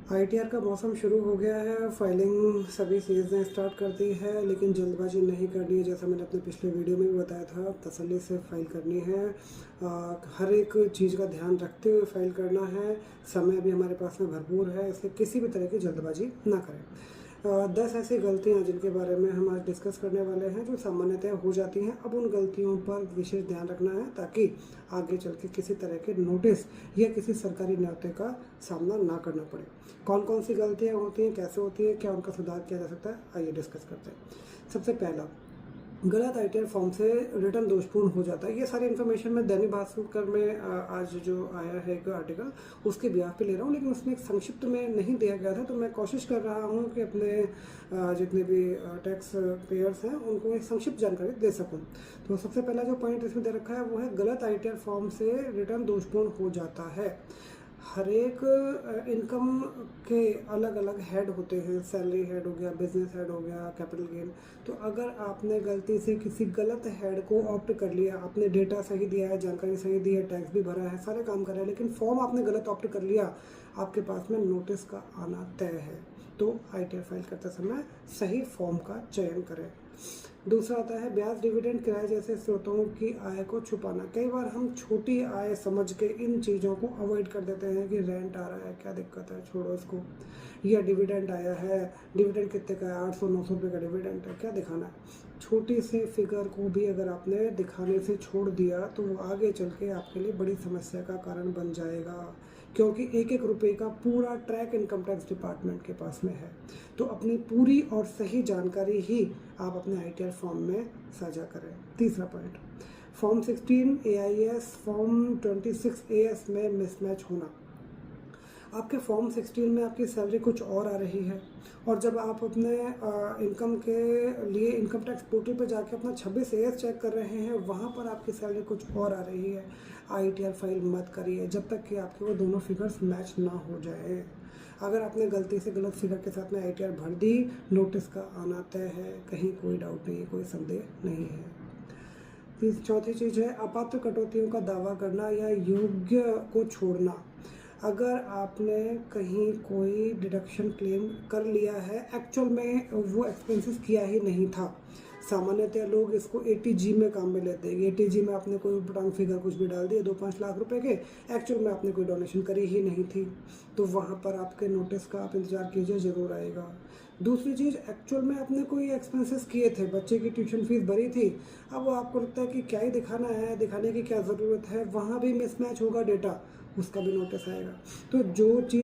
ITR का मौसम शुरू हो गया है। फाइलिंग सभी सीज ने स्टार्ट कर दी है, लेकिन जल्दबाजी नहीं करनी है। जैसा मैंने अपने पिछले वीडियो में भी बताया था, तसल्ली से फाइल करनी है। हर एक चीज़ का ध्यान रखते हुए फाइल करना है। समय भी हमारे पास में भरपूर है, इसलिए किसी भी तरह की जल्दबाजी ना करें। 10 ऐसी गलतियां जिनके बारे में हम आज डिस्कस करने वाले हैं, जो सामान्यतः हो जाती हैं। अब उन गलतियों पर विशेष ध्यान रखना है, ताकि आगे चल के किसी तरह के नोटिस या किसी सरकारी न्योते का सामना ना करना पड़े। कौन कौन सी गलतियां होती हैं, कैसे होती है, क्या उनका सुधार किया जा सकता है, आइए डिस्कस करते हैं। सबसे पहला, गलत आईटीआर फॉर्म से रिटर्न दोषपूर्ण हो जाता है। ये सारी इन्फॉर्मेशन मैं दैनिक भास्कर में आज जो आया है एक आर्टिकल, उसके ब्याह पे ले रहा हूँ, लेकिन उसमें एक संक्षिप्त में नहीं दिया गया था। तो मैं कोशिश कर रहा हूँ कि अपने जितने भी टैक्स पेयर्स हैं उनको एक संक्षिप्त जानकारी दे सकूँ। तो सबसे पहला जो पॉइंट इसमें दे रखा है वो है, गलत आईटीआर फॉर्म से रिटर्न दोषपूर्ण हो जाता है। हर एक इनकम के अलग अलग हेड होते हैं। सैलरी हेड हो गया, बिजनेस हेड हो गया, कैपिटल गेन। तो अगर आपने गलती से किसी गलत हेड को ऑप्ट कर लिया, आपने डेटा सही दिया है, जानकारी सही दी है, टैक्स भी भरा है, सारे काम कर रहे हैं, लेकिन फॉर्म आपने गलत ऑप्ट कर लिया, आपके पास में नोटिस का आना तय है। तो आईटीआर फाइल करते समय सही फॉर्म का चयन करें। दूसरा आता है ब्याज, डिविडेंड, किराए जैसे स्रोतों की आय को छुपाना। कई बार हम छोटी आय समझ के इन चीज़ों को अवॉइड कर देते हैं कि रेंट आ रहा है, क्या दिक्कत है, छोड़ो इसको। या डिविडेंड आया है, डिविडेंड कितने का है, 800-900 रुपये का डिविडेंड है, क्या दिखाना है। छोटी से फिगर को भी अगर आपने दिखाने से छोड़ दिया, तो वो आगे चल के आपके लिए बड़ी समस्या का कारण बन जाएगा, क्योंकि एक एक रुपये का पूरा ट्रैक इनकम टैक्स डिपार्टमेंट के पास में है। तो अपनी पूरी और सही जानकारी ही आप अपने आईटीआर फॉर्म में साझा करें। तीसरा point, form 16 AIS, form 26 as में मिसमैच होना। आपके फॉर्म 16 में आपकी सैलरी कुछ और आ रही है, और जब आप अपने इनकम के लिए इनकम टैक्स पोर्टल पर जाके अपना 26 एएस चेक कर रहे हैं, वहाँ पर आपकी सैलरी कुछ और आ रही है। आईटीआर फाइल मत करिए जब तक कि आपके वो दोनों फिगर्स मैच ना हो जाए। अगर आपने गलती से गलत फिगर के साथ में आईटीआर भर दी, नोटिस का आना तय है, कहीं कोई डाउट नहीं है, कोई संदेह नहीं है। चौथी चीज़ है अपात्र कटौतियों का दावा करना या योग्य को छोड़ना। अगर आपने कहीं कोई डिडक्शन क्लेम कर लिया है, एक्चुअल में वो एक्सपेंसेस किया ही नहीं था। सामान्यतः लोग इसको एटीजी में काम में लेते हैं। एटीजी में आपने कोई पटांग फिगर कुछ भी डाल दिए, 2-5 लाख रुपए के, एक्चुअल में आपने कोई डोनेशन करी ही नहीं थी। तो वहाँ पर आपके नोटिस का आप इंतजार कीजिए, ज़रूर आएगा। दूसरी चीज़, एक्चुअल में आपने कोई एक्सपेंसेस किए थे, बच्चे की ट्यूशन फीस भरी थी, अब वो आपको लगता है कि क्या ही दिखाना है, दिखाने की क्या ज़रूरत है, वहाँ भी मिसमैच होगा डेटा, उसका भी नोटिस आएगा। तो जो चीज़